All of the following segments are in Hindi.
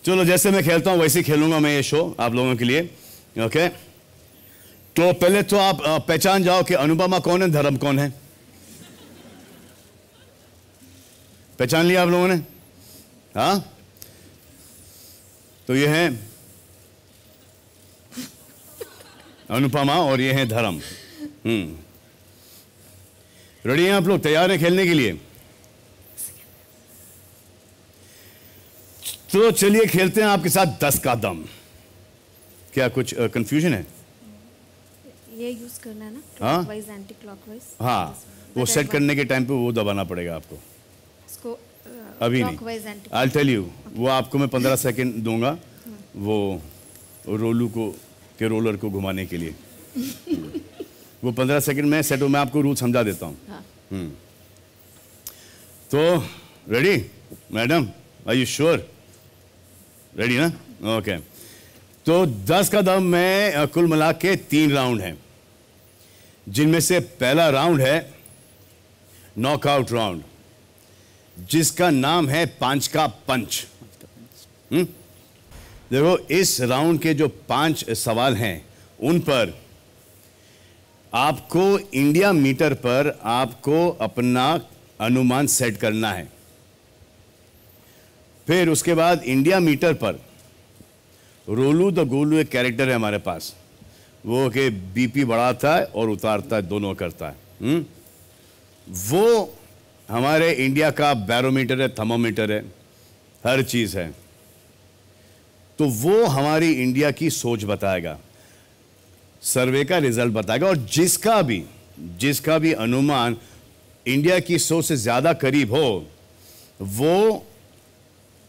चलो जैसे मैं खेलता हूं वैसे ही खेलूंगा मैं ये शो आप लोगों के लिए। ओके, तो पहले तो आप पहचान जाओ कि अनुपमा कौन है, धर्म कौन है। पहचान लिया आप लोगों ने? हाँ, तो ये है अनुपमा और ये है धर्म। रेडी हैं आप लोग? तैयार हैं खेलने के लिए? तो चलिए खेलते हैं आपके साथ 10 का दम। क्या कुछ कंफ्यूजन है? ये यूज करना है ना, क्लॉकवाइज एंटी क्लॉकवाइज। हाँ, वो सेट करने के टाइम पे वो दबाना पड़ेगा आपको। इसको अभी नहीं, आई टेल यू। वो आपको मैं 15 सेकंड दूंगा वो रोलर को घुमाने के लिए। वो 15 सेकंड में सेट हो, मैं आपको रूल समझा देता हूँ। हाँ। तो ready madam? Are you sure? Ready ना? ओके। तो 10 का दम में कुल मिला के 3 राउंड हैं, जिनमें से पहला राउंड है नॉकआउट राउंड, जिसका नाम है 5 का पंच। देखो, इस राउंड के जो 5 सवाल हैं उन पर आपको इंडिया मीटर पर आपको अपना अनुमान सेट करना है। फिर उसके बाद इंडिया मीटर पर रोलू द गोलू एक कैरेक्टर है हमारे पास, वो के बीपी बढ़ाता है और उतारता है, दोनों करता है। वो हमारे इंडिया का बैरोमीटर है, थर्मोमीटर है, हर चीज है। तो वो हमारी इंडिया की सोच बताएगा, सर्वे का रिजल्ट बताएगा, और जिसका भी अनुमान इंडिया की सोच से ज्यादा करीब हो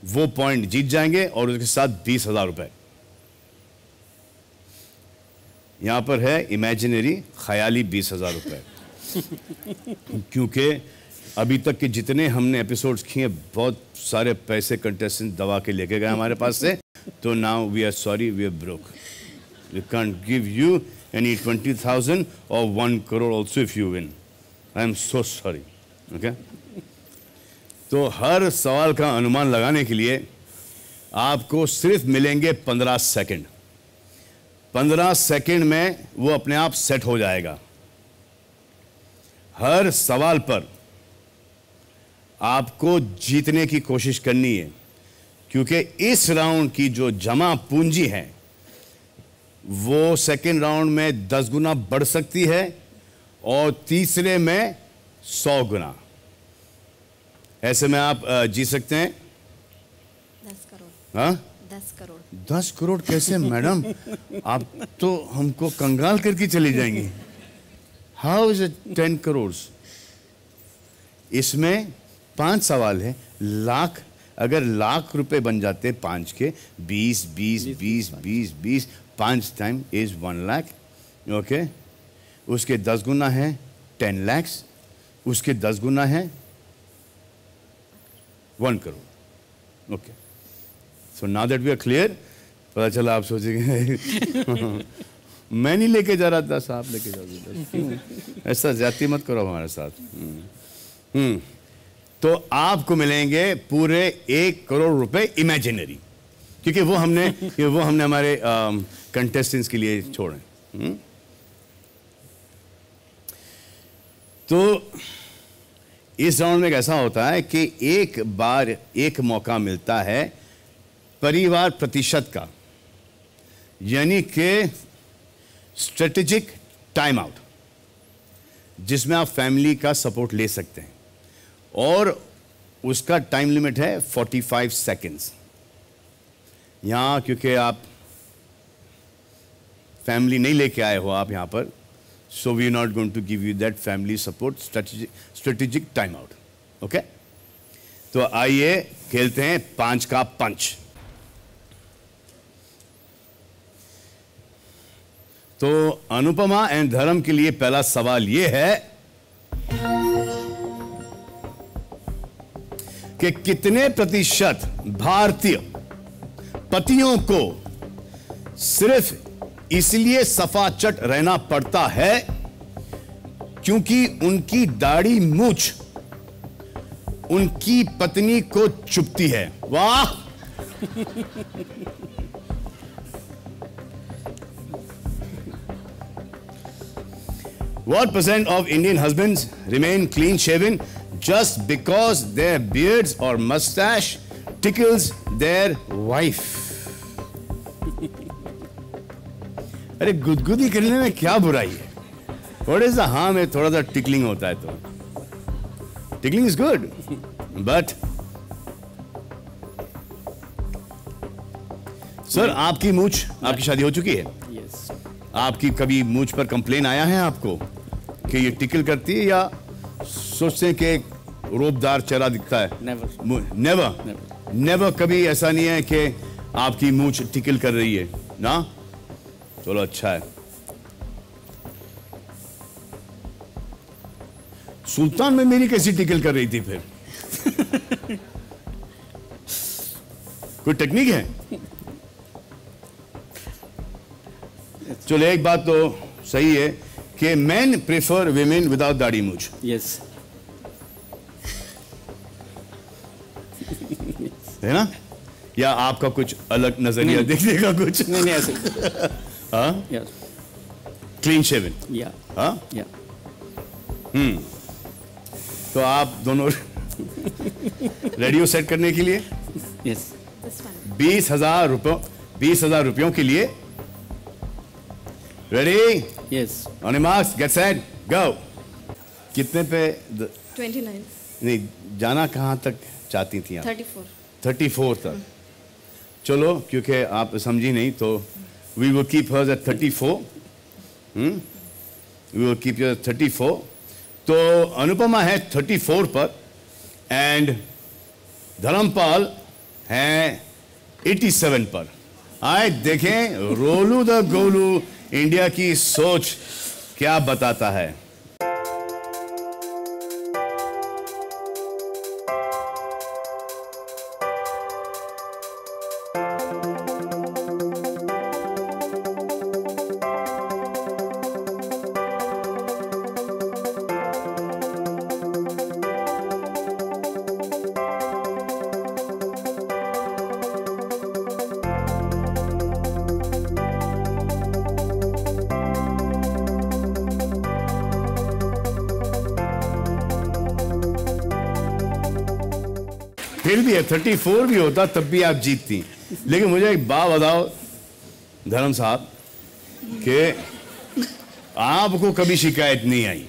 वो पॉइंट जीत जाएंगे और उसके साथ 20,000 रुपए। यहां पर है इमेजिनरी, ख्याली 20,000 रुपए। क्योंकि अभी तक के जितने हमने एपिसोड्स किए बहुत सारे पैसे कंटेस्टेंट दबा के लेके गए हमारे पास से, तो now we are sorry, we are broke, we can't give you any 20,000 और 1 crore also if you win. I am so sorry. Okay, तो हर सवाल का अनुमान लगाने के लिए आपको सिर्फ मिलेंगे 15 सेकंड। 15 सेकंड में वो अपने आप सेट हो जाएगा। हर सवाल पर आपको जीतने की कोशिश करनी है, क्योंकि इस राउंड की जो जमा पूंजी है वो सेकंड राउंड में 10 गुना बढ़ सकती है और तीसरे में 100 गुना। ऐसे में आप जीत सकते हैं 10 करोड़। हाँ, 10 करोड़। 10 करोड़ कैसे मैडम? आप तो हमको कंगाल करके चली जाएंगी। How is it 10 crore? इसमें 5 सवाल है, लाख, अगर लाख रुपए बन जाते 5 के, 20 20 20 20 20, 5 टाइम इज 1 लाख। ओके, उसके 10 गुना है 10 लाख, उसके 10 गुना है 1 crore. Okay, so now that we are clear, पता चला आप सोचेंगे मैं नहीं लेके जा रहा था, साहब लेके जाओगे। ऐसा ज्यादती मत करो हमारे साथ। तो आपको मिलेंगे पूरे 1 करोड़ रुपए इमेजिनरी, क्योंकि वो हमने हमारे कंटेस्टेंट्स के लिए छोड़े। तो इस राउंड में कैसा होता है कि एक बार एक मौका मिलता है परिवार प्रतिशत का, यानी कि स्ट्रेटेजिक टाइम आउट, जिसमें आप फैमिली का सपोर्ट ले सकते हैं, और उसका टाइम लिमिट है 45 सेकेंड्स। यहां क्योंकि आप फैमिली नहीं लेके आए हो आप यहां पर, so we are not going to give you that family support strategic time out. Okay, तो आइए खेलते हैं 5 का पंच। तो अनुपमा एंड धर्म के लिए पहला सवाल यह है कि कितने प्रतिशत भारतीय पतियों को सिर्फ इसलिए सफाचट रहना पड़ता है क्योंकि उनकी दाढ़ी मूछ उनकी पत्नी को चुभती है? वाह, What percent of Indian husbands remain clean shaven just because their beards or mustache tickles their wife? अरे गुदगुदी करने में क्या बुराई है? What is the harm है थोड़ा सा tickling होता है तो? Tickling is good, but sir आपकी मूंछ, आपकी शादी हो चुकी है? Yes. आपकी कभी मूंछ पर कंप्लेन आया है आपको कि ये टिकल करती है या सोचते हैं कि एक रोबदार चेहरा दिखता है? Never. नेवर नेवर कभी ऐसा नहीं है कि आपकी मूंछ टिकल कर रही है ना? चलो अच्छा है। सुल्तान में मेरी कैसी टिकल कर रही थी फिर? कोई टेक्निक है? चलो एक बात तो सही है कि men prefer women without दाढ़ी मूंछ। Yes. है ना? या आपका कुछ अलग नजरिया देखने का कुछ? नहीं नहीं ऐसे. हाँ? Yes. Clean shaven? Yeah. हाँ? Yeah. तो आप दोनों रेडियो सेट करने के लिए Yes. This one. 20,000 रुपयों के लिए ready? Yes. On marks get set go. कितने पे 29. नहीं जाना कहाँ तक चाहती थी आप? 34. 34 तक। चलो क्योंकि आप समझी नहीं तो we will keep hers at 34। We will keep you at 34। तो अनुपमा है 34 पर एंड धर्मपाल है 87 पर। आए देखें रोलू द गोलू इंडिया की सोच क्या बताता है। फिर भी है 34 भी होता तब भी आप जीतती। लेकिन मुझे एक बात बताओ धर्म साहब कि आपको कभी शिकायत नहीं आई,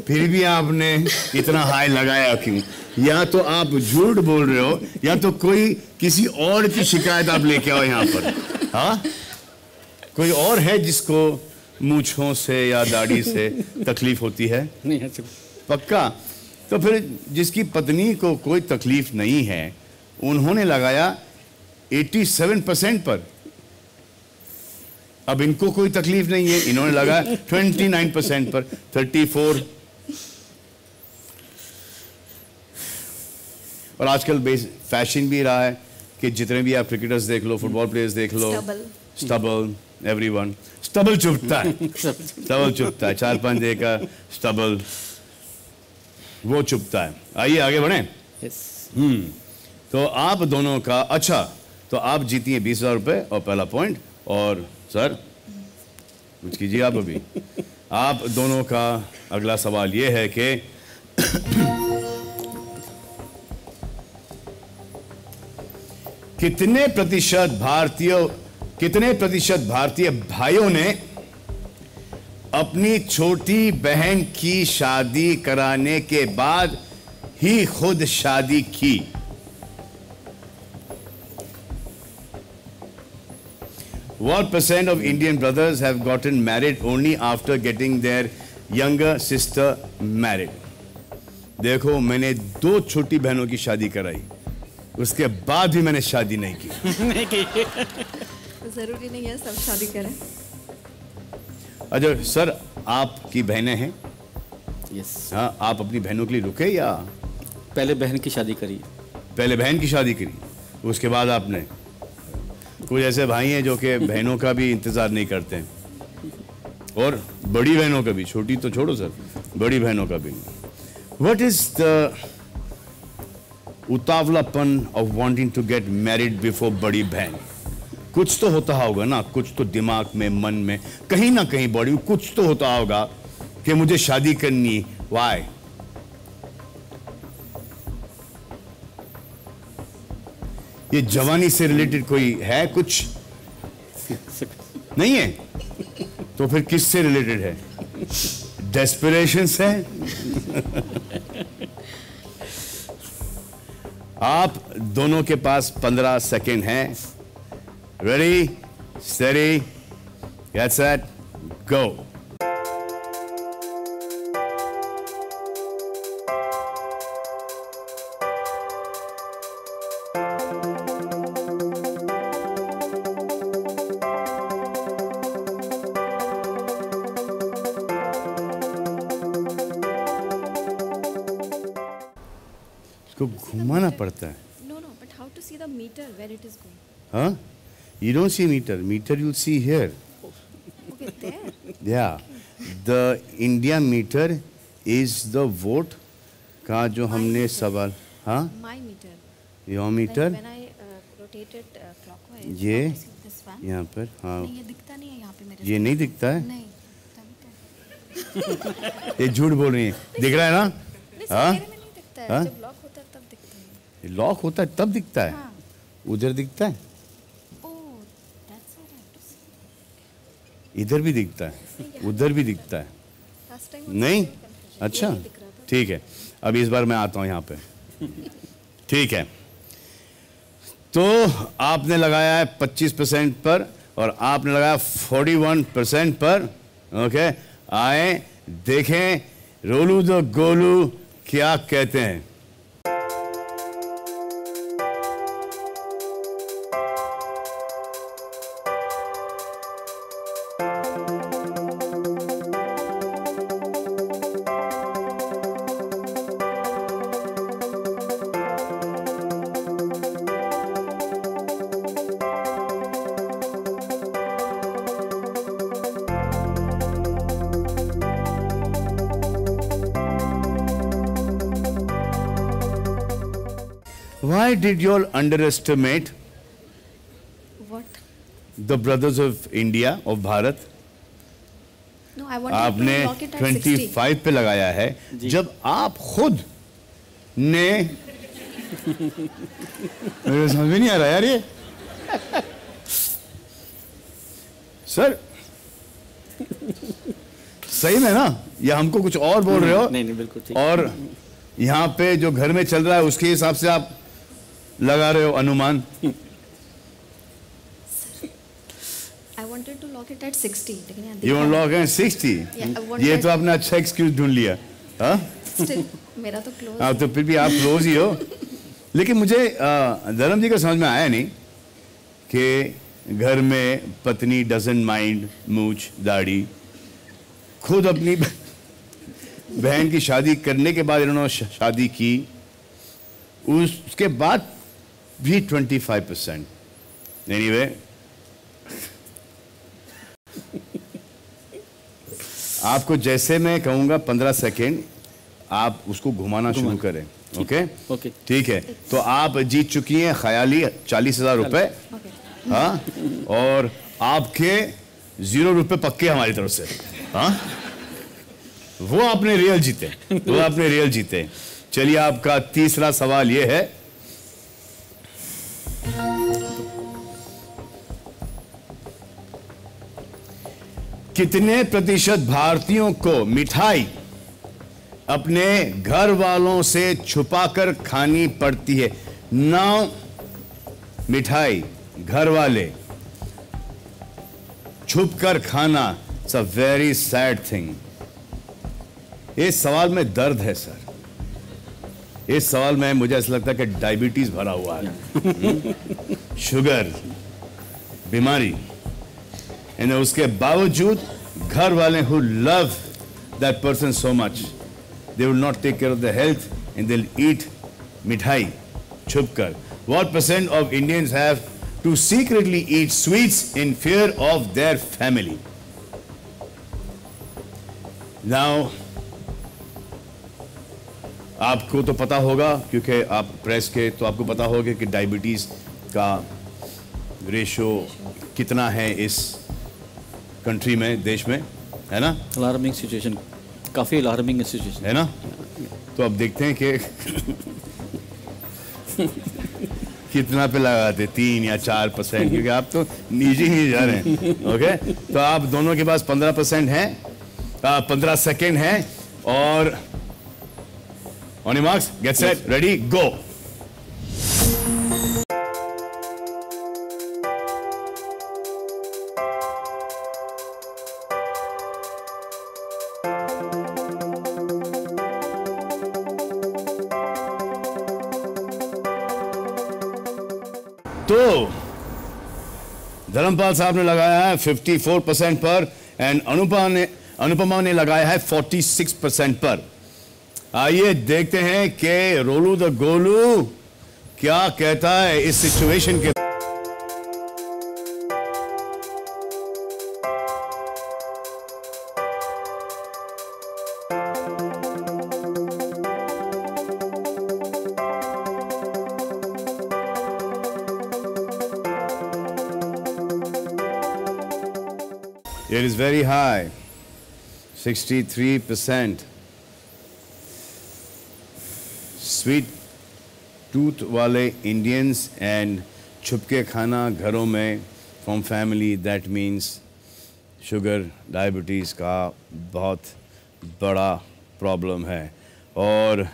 फिर भी आपने इतना हाई लगाया क्यों? या तो आप झूठ बोल रहे हो या तो कोई किसी और की शिकायत आप लेके आओ यहाँ पर। हाँ, कोई और है जिसको मूंछों से या दाढ़ी से तकलीफ होती है? नहीं ऐसे. पक्का? तो फिर जिसकी पत्नी को कोई तकलीफ नहीं है उन्होंने लगाया 87% पर, अब इनको कोई तकलीफ नहीं है, इन्होंने लगाया 29% पर। 34 और आजकल फैशन भी रहा है कि जितने भी आप क्रिकेटर्स देख लो, फुटबॉल प्लेयर्स देख लो, स्टबल, एवरीवन स्टबल चुभता है, स्टबल चुभता है, 4-5 डे का स्टबल वो चुभता है। आइए आगे बढ़ें। Yes. तो आप दोनों का अच्छा, तो आप जीती हैं 20,000 रुपए और पहला पॉइंट। और सर कुछ कीजिए आप अभी। आप दोनों का अगला सवाल ये है कि कितने प्रतिशत भारतीय भाइयों ने अपनी छोटी बहन की शादी कराने के बाद ही खुद शादी की? What percent of Indian brothers have gotten married only after getting their younger sister married? देखो मैंने 2 छोटी बहनों की शादी कराई, उसके बाद भी मैंने शादी नहीं की। जरूरी नहीं है सब शादी करें। अच्छा सर, आपकी बहनें हैं? Yes. हाँ, आप अपनी बहनों के लिए रुके या पहले बहन की शादी करी. पहले बहन की शादी करी उसके बाद आपने? कुछ ऐसे भाई हैं जो कि बहनों का भी इंतजार नहीं करते हैं, और बड़ी बहनों का भी, छोटी तो छोड़ो सर, बड़ी बहनों का भी। उतावलापन of wanting to get married before बड़ी बहन। कुछ तो होता होगा ना, कुछ तो दिमाग में, मन में, कहीं ना कहीं बॉडी में कुछ तो होता होगा कि मुझे शादी करनी। वाई? ये जवानी से रिलेटेड कोई है कुछ? नहीं है? तो फिर किससे रिलेटेड है? डेस्पिरेशन से? आप दोनों के पास 15 सेकेंड हैं। रेडी, स्टेडी, गेट सेट, गो। इसको घुमाना पड़ता है। No, no, but how to see the meter where it is going? Huh? You don't see meter. Meter you'll see here. Okay, there. Yeah. The India meter is the vote का जो हमने सवाल, हाँ? My meter. Your meter? When I rotate it clockwise. ये how to see this one? यहाँ पर, हाँ। नहीं, ये दिखता नहीं है यहाँ पे मेरे ये नहीं दिखता है? नहीं, दिखता ये झूठ बोल रही है। दिख रहा है ना? नहीं, हाँ? मेरे में नहीं दिखता हाँ? है। जब लॉक होता है तब दिखता है। ये लॉक होता है तब दिखता है। हाँ। उधर दिखता है, Oh, that's what I have to see. इधर भी दिखता है, उधर भी दिखता है। Last time नहीं? also confusion. अच्छा, ये नहीं दिख रहा था। ठीक है। अब इस बार मैं आता हूं यहाँ पे। ठीक है, तो आपने लगाया है 25% पर और आपने लगाया 41% पर। ओके, आए देखें रोलू द गोलू क्या कहते हैं। Why did you all underestimate What? the brothers of India, of Bharat? No, I wanted आपने to lock it at 60. 25 पे लगाया है, जब आप खुद ने मेरे समझ में नहीं आ रहा यार ये। सर सही में ना, या हमको कुछ और बोल रहे हो? नहीं नहीं बिल्कुल ठीक। और यहाँ पे जो घर में चल रहा है उसके हिसाब से आप लगा रहे हो अनुमान। I wanted to lock it at 60. लेकिन यहाँ You दिखा want नहीं। log and 60? Yeah, I wanted- ये तो आपने अच्छा एक्सक्यूज ढूंढ लिया। हाँ? Still, मेरा तो close हाँ, है। तो फिर भी आप क्लोज ही हो। लेकिन मुझे धर्म जी का समझ में आया नहीं कि घर में पत्नी डजंट माइंड मूछ दाढ़ी, खुद अपनी बहन की शादी करने के बाद इन्होंने शादी की, उसके बाद भी 25%। एनीवे, आपको जैसे मैं कहूँगा 15 सेकेंड आप उसको घुमाना शुरू करें। ओके ओके ठीक है, तो आप जीत चुकी हैं ख्याली 40,000 रुपए। Okay. हाँ, और आपके 0 रुपए पक्के हमारी तरफ से। हाँ, वो आपने रियल जीते, वो आपने रियल जीते। चलिए, आपका तीसरा सवाल ये है, कितने प्रतिशत भारतीयों को मिठाई अपने घर वालों से छुपाकर खानी पड़ती है? नाउ मिठाई घर वाले छुपकर खाना, it's a very sad thing. इस सवाल में दर्द है सर, इस सवाल में मुझे ऐसा लगता है कि डायबिटीज भरा हुआ है, शुगर बीमारी। एंड उसके बावजूद घर वाले who love that person so much, they will not take care of their health and they'll eat mithai chupkar. What % of Indians have to secretly eat sweets in fear of their family? Now आपको तो पता होगा क्योंकि आप प्रेस के, तो आपको पता होगा कि डायबिटीज़ का रेशो कितना है इस कंट्री में, देश में, है ना? अलार्मिंग सिचुएशन, काफ़ी अलार्मिंग सिचुएशन है ना? तो अब देखते हैं कि कितना पे लगाते, 3 या 4%, क्योंकि आप तो नीचे ही जा रहे हैं। ओके, तो आप दोनों के पास 15% है, 15 सेकेंड है, और on your marks, get set, ready, go. तो धर्मपाल साहब ने लगाया है 54% पर एंड अनुपमा ने लगाया है 46% पर। आइए देखते हैं कि रोलू द गोलू क्या कहता है इस सिचुएशन के। It is very high, 63%. Sweet tooth वाले इंडियंस एंड छुपके खाना घरों में from family, that means sugar diabetes का बहुत बड़ा प्रॉब्लम है। और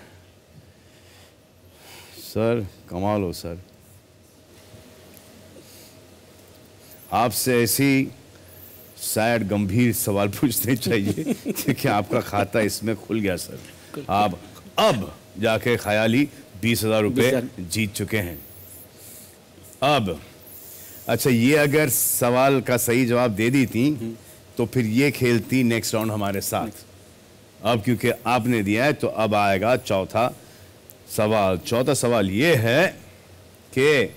सर कमाल हो सर, आपसे ऐसी शायद गंभीर सवाल पूछने चाहिए क्योंकि आपका खाता इसमें खुल गया सर। आप अब जाके ख्याली 20,000 रुपये जीत चुके हैं। अब अच्छा, ये अगर सवाल का सही जवाब दे दी थी तो फिर ये खेलती नेक्स्ट राउंड हमारे साथ। अब क्योंकि आपने दिया है तो अब आएगा चौथा सवाल। चौथा सवाल ये है कि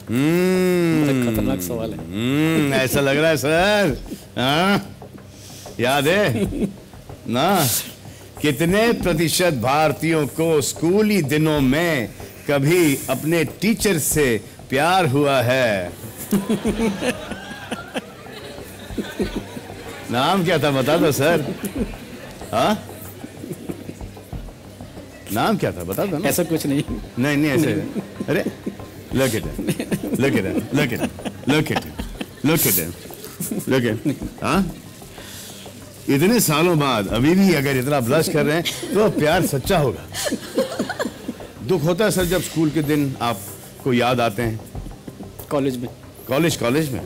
खतरनाक सवाल है। ऐसा लग रहा है सर, हाँ? याद है ना, कितने प्रतिशत भारतीयों को स्कूली दिनों में कभी अपने टीचर से प्यार हुआ है? नाम क्या था बता दो सर। हाँ, नाम क्या था बता दो ना। ऐसा कुछ नहीं। नहीं ऐसे, अरे look at it, look at it, look at it, look at it, look at it, look at it, हाँ? इतने सालों बाद अभी भी अगर इतना ब्लश कर रहे हैं तो प्यार सच्चा होगा। दुख होता है सर जब स्कूल के दिन आपको याद आते हैं। कॉलेज में, कॉलेज में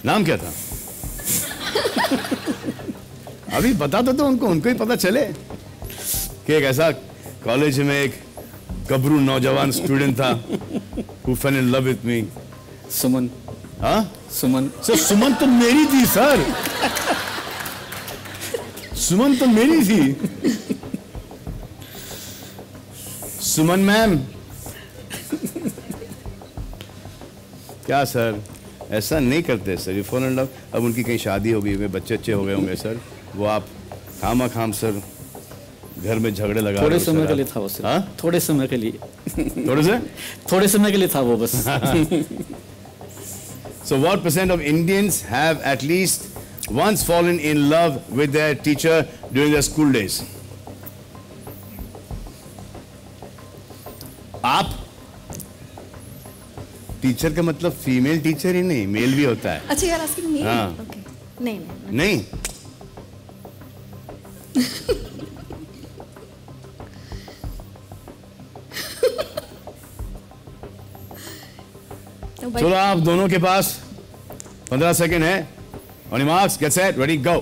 नाम क्या था? अभी बता दो उनको ही पता चले कि एक ऐसा कॉलेज में एक गबरू नौजवान स्टूडेंट था who fell in love with me। सुमन। हाँ, सुमन। सर सुमन तो मेरी थी सर, सुमन तो मेरी थी, सुमन मैम। क्या सर, ऐसा नहीं करते सर, ये फॉल इन लव। अब उनकी कहीं शादी हो गई, बच्चे अच्छे हो गए होंगे सर, वो आप खाम सर घर में झगड़े लगा। थोड़े समय के लिए था वो सर। हाँ? थोड़े समय के लिए। थोड़े समय के लिए था वो बस। So what % of Indians have at least once fallen in love with their teacher during their school days? आप टीचर का मतलब फीमेल टीचर ही नहीं, मेल भी होता है। अच्छा, यार आस्किंग मी? हाँ। ओके, नहीं। नहीं तो भाई, चलो आप दोनों के पास 15 सेकेंड है। On your marks, get set, ready, go.